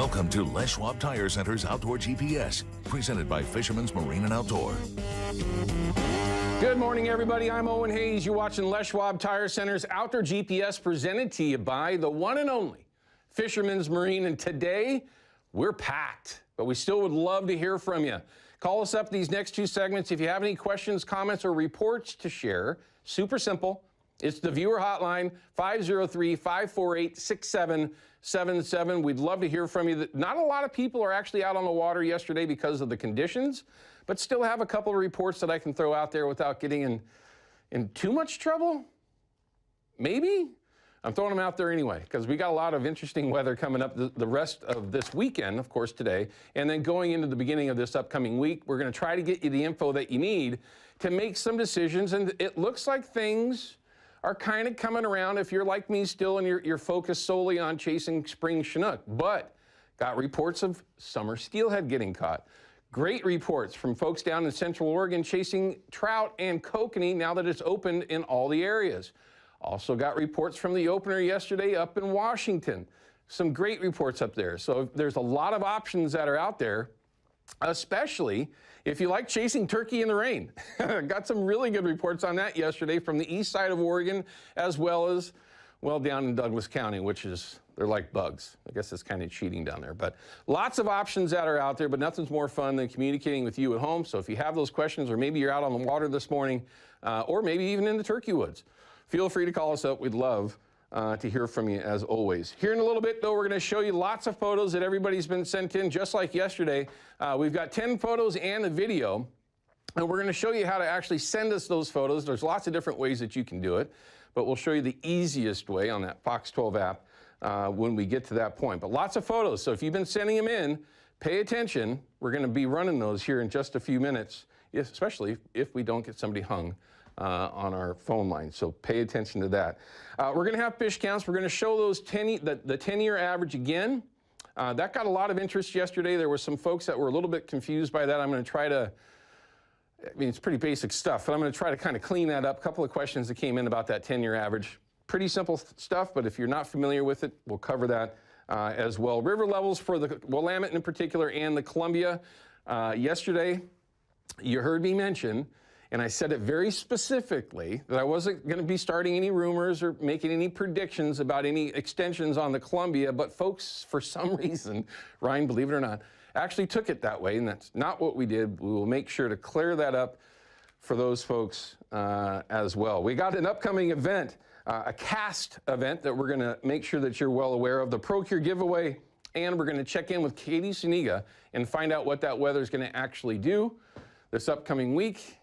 Welcome to Les Schwab Tire Center's Outdoor GPS, presented by Fisherman's Marine and Outdoor. Good morning, everybody. I'm Owen Hayes. You're watching Les Schwab Tire Center's Outdoor GPS, presented to you by the one and only Fisherman's Marine. And today, we're packed, but we still would love to hear from you. Call us up these next two segments if you have any questions, comments, or reports to share. Super simple. It's the viewer hotline, 503-548-6777. We'd love to hear from you. Not a lot of people are actually out on the water yesterday because of the conditions, but still have a couple of reports that I can throw out there without getting in too much trouble. Maybe? I'm throwing them out there anyway, because we got a lot of interesting weather coming up the rest of this weekend, of course, today, and then going into the beginning of this upcoming week. We're going to try to get you the info that you need to make some decisions, and it looks like things are kind of coming around if you're like me still and you're focused solely on chasing spring Chinook. But got reports of summer steelhead getting caught. Great reports from folks down in Central Oregon chasing trout and kokanee now that it's opened in all the areas. Also got reports from the opener yesterday up in Washington. Some great reports up there. So there's a lot of options that are out there, especially if you like chasing turkey in the rain. Got some really good reports on that yesterday from the east side of Oregon, as well as, well, down in Douglas County, which is, they're like bugs. I guess it's kind of cheating down there. But lots of options that are out there, but nothing's more fun than communicating with you at home. So if you have those questions, or maybe you're out on the water this morning, or maybe even in the turkey woods, feel free to call us up. We'd love to hear from you, as always. Here in a little bit, though, we're going to show you lots of photos that everybody's been sent in, just like yesterday. We've got 10 photos and a video, and we're going to show you how to actually send us those photos. There's lots of different ways that you can do it, but we'll show you the easiest way on that Fox 12 app when we get to that point. But lots of photos, so if you've been sending them in, pay attention. We're going to be running those here in just a few minutes, especially if we don't get somebody hung on our phone line, so pay attention to that. We're going to have fish counts. We're going to show those the 10-year average again. That got a lot of interest yesterday. There were some folks that were a little bit confused by that. I'm going to try to, I mean, it's pretty basic stuff, but I'm going to try to kind of clean that up. A couple of questions that came in about that 10-year average. Pretty simple stuff, but if you're not familiar with it, we'll cover that as well. River levels for the Willamette in particular and the Columbia. Yesterday, you heard me mention, and I said it very specifically, that I wasn't going to be starting any rumors or making any predictions about any extensions on the Columbia, but folks, for some reason, Ryan, believe it or not, actually took it that way, and that's not what we did. We will make sure to clear that up for those folks as well. We got an upcoming event, a cast event that we're going to make sure that you're well aware of, the Procure giveaway, and we're going to check in with Katie Suniga and find out what that weather is going to actually do this upcoming week.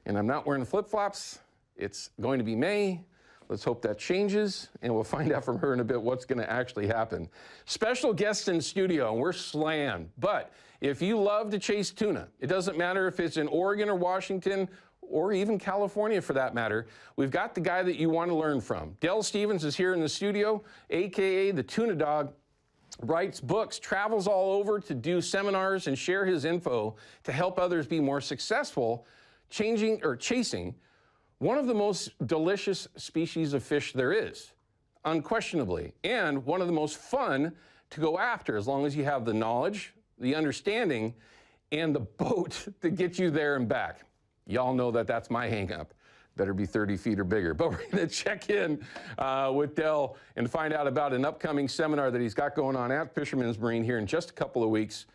And I'm not wearing flip-flops. It's going to be May. Let's hope that changes, and we'll find out from her in a bit what's going to actually happen. Special guests in studio, and we're slammed. But if you love to chase tuna, it doesn't matter if it's in Oregon or Washington or even California for that matter, we've got the guy that you want to learn from. Dell Stevens is here in the studio, AKA the Tuna Dog. Writes books, travels all over to do seminars and share his info to help others be more successful chasing one of the most delicious species of fish there is, unquestionably, and one of the most fun to go after as long as you have the knowledge, the understanding, and the boat to get you there and back. Y'all know that that's my hang-up. Better be 30 feet or bigger. But we're going to check in with Dell and find out about an upcoming seminar that he's got going on at Fisherman's Marine here in just a couple of weeks.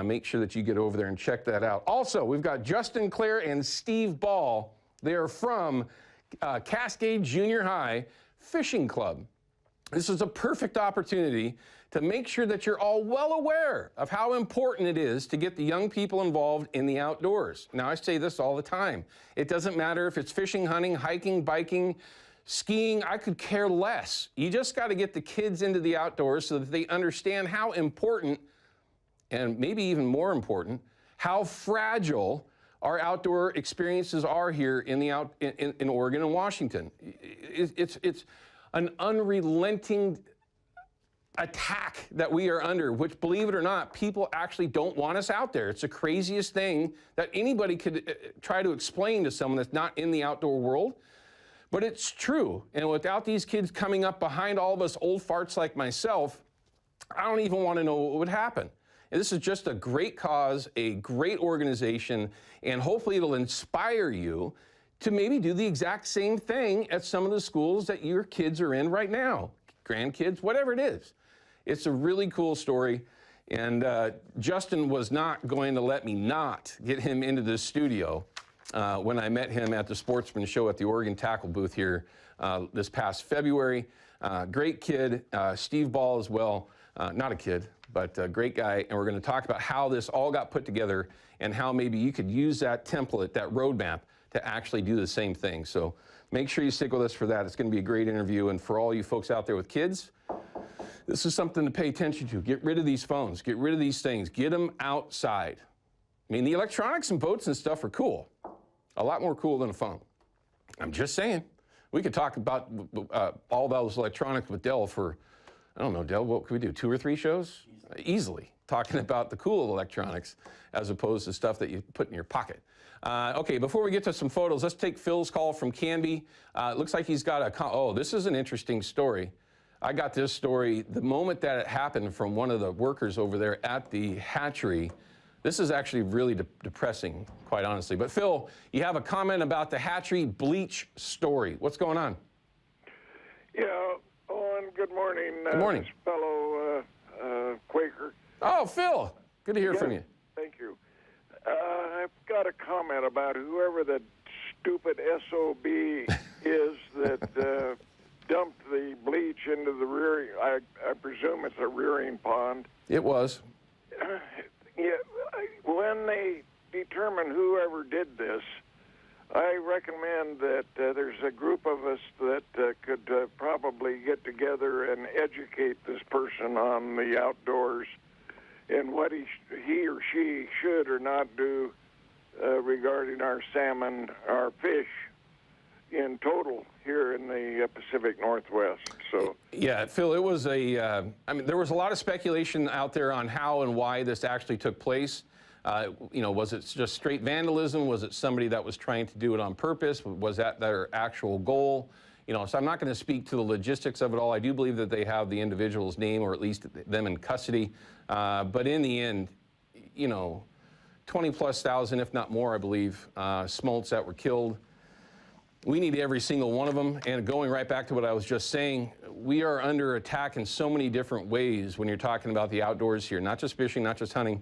Make sure that you get over there and check that out. Also, we've got Justin Clare and Steve Ball. They are from Cascade Junior High Fishing Club. This is a perfect opportunity to make sure that you're all well aware of how important it is to get the young people involved in the outdoors. Now, I say this all the time. It doesn't matter if it's fishing, hunting, hiking, biking, skiing, I could care less. You just got to get the kids into the outdoors so that they understand how important, and maybe even more important, how fragile our outdoor experiences are here in Oregon and Washington. It's an unrelenting attack that we are under, which, believe it or not, people actually don't want us out there. It's the craziest thing that anybody could try to explain to someone that's not in the outdoor world. But it's true. And without these kids coming up behind all of us old farts like myself I don't even want to know what would happen. And this is just a great cause, a great organization, and hopefully it'll inspire you to maybe do the exact same thing at some of the schools that your kids are in right now, grandkids, whatever it is. It's a really cool story, and Justin was not going to let me not get him into the studio when I met him at the Sportsman Show at the Oregon Tackle booth here this past February. Great kid, Steve Ball as well. Not a kid, but a great guy, and we're going to talk about how this all got put together and how maybe you could use that template, that roadmap, to actually do the same thing. So make sure you stick with us for that. It's going to be a great interview, and for all you folks out there with kids, this is something to pay attention to. Get rid of these phones. Get rid of these things. Get them outside. I mean, the electronics and boats and stuff are cool. A lot more cool than a phone. I'm just saying. We could talk about all those electronics with Dell for, I don't know, Dell, what could we do, 2 or 3 shows? Easily. Talking about the cool electronics as opposed to stuff that you put in your pocket. Okay, before we get to some photos, let's take Phil's call from Canby. It looks like he's got oh, this is an interesting story. I got this story the moment that it happened from one of the workers over there at the hatchery. This is actually really depressing, quite honestly. But Phil, you have a comment about the Hatchery Bleach story. What's going on? Yeah, Owen, good morning. Good morning. This fellow Quaker. Oh, Phil, good to hear from you. Thank you. I've got a comment about whoever the stupid SOB is that dumped the bleach into the rearing, I presume it's a rearing pond. It was. Yeah, when they determine whoever did this, I recommend that there's a group of us that could probably get together and educate this person on the outdoors and what he or she should or not do regarding our salmon, our fish in total here in the Pacific Northwest. So yeah, Phil, it was I mean, there was a lot of speculation out there on how and why this actually took place. You know, was it just straight vandalism? Was it somebody that was trying to do it on purpose? Was that their actual goal? You know, so I'm not going to speak to the logistics of it all. I do believe that they have the individual's name, or at least them in custody. But in the end, you know, 20,000+, if not more, I believe, smolts that were killed. We need every single one of them. And going right back to what I was just saying, we are under attack in so many different ways when you're talking about the outdoors here, not just fishing, not just hunting,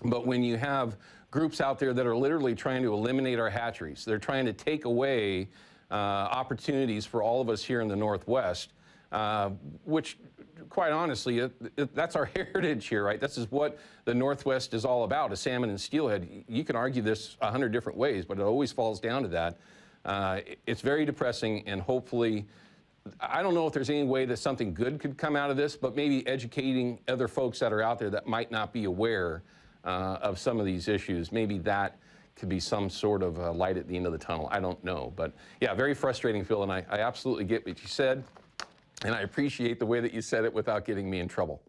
but when you have groups out there that are literally trying to eliminate our hatcheries. They're trying to take away opportunities for all of us here in the Northwest, which, quite honestly, that's our heritage here, right? This is what the Northwest is all about, a salmon and steelhead. You can argue this 100 different ways, but it always falls down to that. It's very depressing, and hopefully, I don't know if there's any way that something good could come out of this, but maybe educating other folks that are out there that might not be aware of some of these issues. Maybe that could be some sort of light at the end of the tunnel. I don't know. But yeah, very frustrating, Phil, and I absolutely get what you said, and I appreciate the way that you said it without getting me in trouble.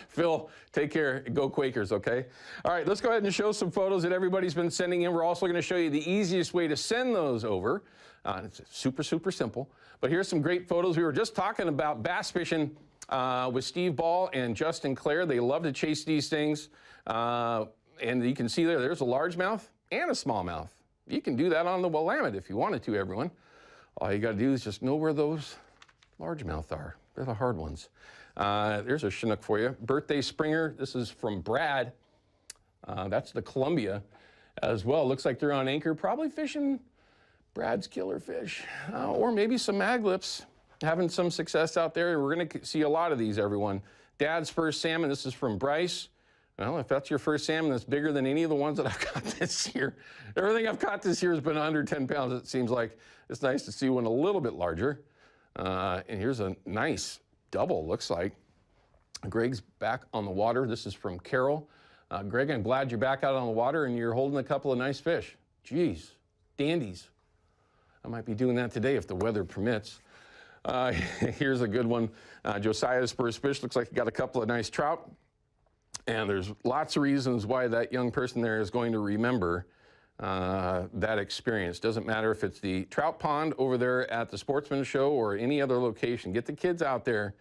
Phil, take care. Go Quakers, okay? All right, let's go ahead and show some photos that everybody's been sending in. We're also going to show you the easiest way to send those over. It's super, super simple. But here's some great photos. We were just talking about bass fishing with Steve Ball and Justin Clare. They love to chase these things. And you can see there's a largemouth and a smallmouth. You can do that on the Willamette if you wanted to, everyone. All you got to do is just know where those largemouth are. They're the hard ones. There's a Chinook for you. Birthday Springer. This is from Brad. That's the Columbia as well. Looks like they're on anchor, probably fishing Brad's killer fish, or maybe some maglips. Having some success out there. We're going to see a lot of these, everyone. Dad's first salmon. This is from Bryce. Well, if that's your first salmon, that's bigger than any of the ones that I've caught this year. Everything I've caught this year has been under 10 pounds, it seems like. It's nice to see one a little bit larger. And here's a nice double, looks like. Greg's back on the water. This is from Carol. Greg, I'm glad you're back out on the water and you're holding a couple of nice fish. Geez, dandies. I might be doing that today if the weather permits. Here's a good one. Josiah's first fish. Looks like he got a couple of nice trout. And there's lots of reasons why that young person there is going to remember that experience. Doesn't matter if it's the trout pond over there at the Sportsman Show or any other location. Get the kids out there,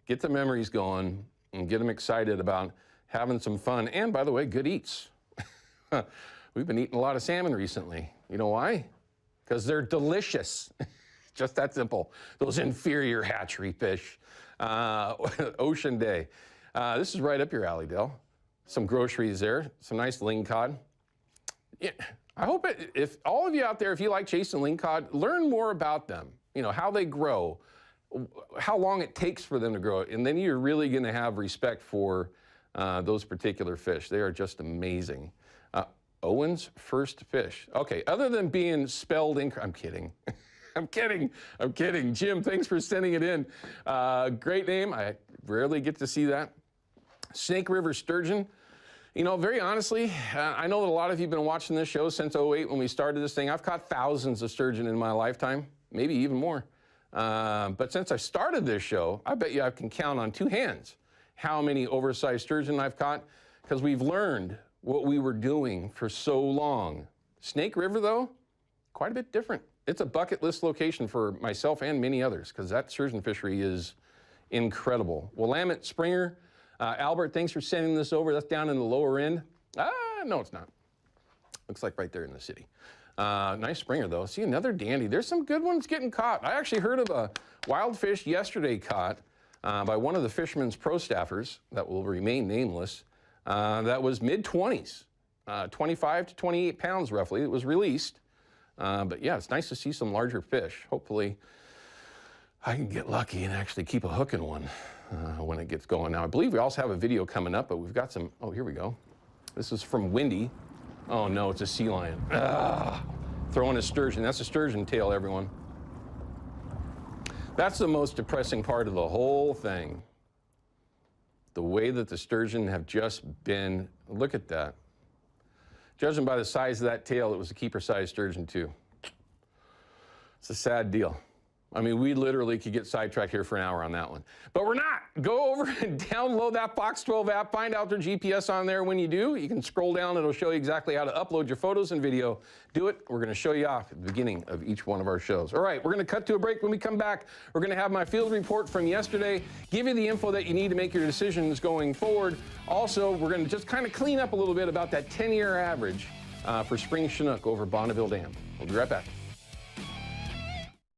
get the memories going, and get them excited about having some fun. And by the way, good eats. We've been eating a lot of salmon recently. You know why? Because they're delicious. Just that simple. Those inferior hatchery fish. Ocean Day. This is right up your alley, Dale. Some groceries there, some nice lingcod. Yeah, I hope if all of you out there, if you like chasing lingcod, learn more about them. You know, how they grow, how long it takes for them to grow, and then you're really going to have respect for those particular fish. They are just amazing. Owen's first fish. Okay, other than being spelled incorrect, I'm kidding. I'm kidding. Jim, thanks for sending it in. Great name. I rarely get to see that. Snake River sturgeon. You know, very honestly, I know that a lot of you have been watching this show since 2008 when we started this thing. I've caught thousands of sturgeon in my lifetime, maybe even more. But since I started this show, I bet you I can count on two hands how many oversized sturgeon I've caught, because we've learned what we were doing for so long. Snake River, though, quite a bit different. It's a bucket list location for myself and many others, because that sturgeon fishery is incredible. Willamette Springer. Albert, thanks for sending this over. That's down in the lower end. No, it's not. Looks like right there in the city. Nice Springer, though. See, another dandy. There's some good ones getting caught. I actually heard of a wild fish yesterday caught by one of the fishermen's pro staffers that will remain nameless. That was mid-20s, 25 to 28 pounds roughly. It was released. But yeah, it's nice to see some larger fish. Hopefully I can get lucky and actually keep a hook in one when it gets going. Now, I believe we also have a video coming up, but we've got some, oh, here we go. This is from Windy. Oh no, it's a sea lion. Throwing a sturgeon. That's a sturgeon tail, everyone. That's the most depressing part of the whole thing. The way that the sturgeon have just been, look at that. Judging by the size of that tail, it was a keeper-sized sturgeon too. It's a sad deal. I mean, we literally could get sidetracked here for an hour on that one. But we're not. Go over and download that Fox 12 app. Find out their GPS on there. When you do, you can scroll down. It'll show you exactly how to upload your photos and video. Do it. We're going to show you off at the beginning of each one of our shows. All right, we're going to cut to a break. When we come back, we're going to have my field report from yesterday, give you the info that you need to make your decisions going forward. Also, we're going to just kind of clean up a little bit about that 10-year average for spring Chinook over Bonneville Dam. We'll be right back.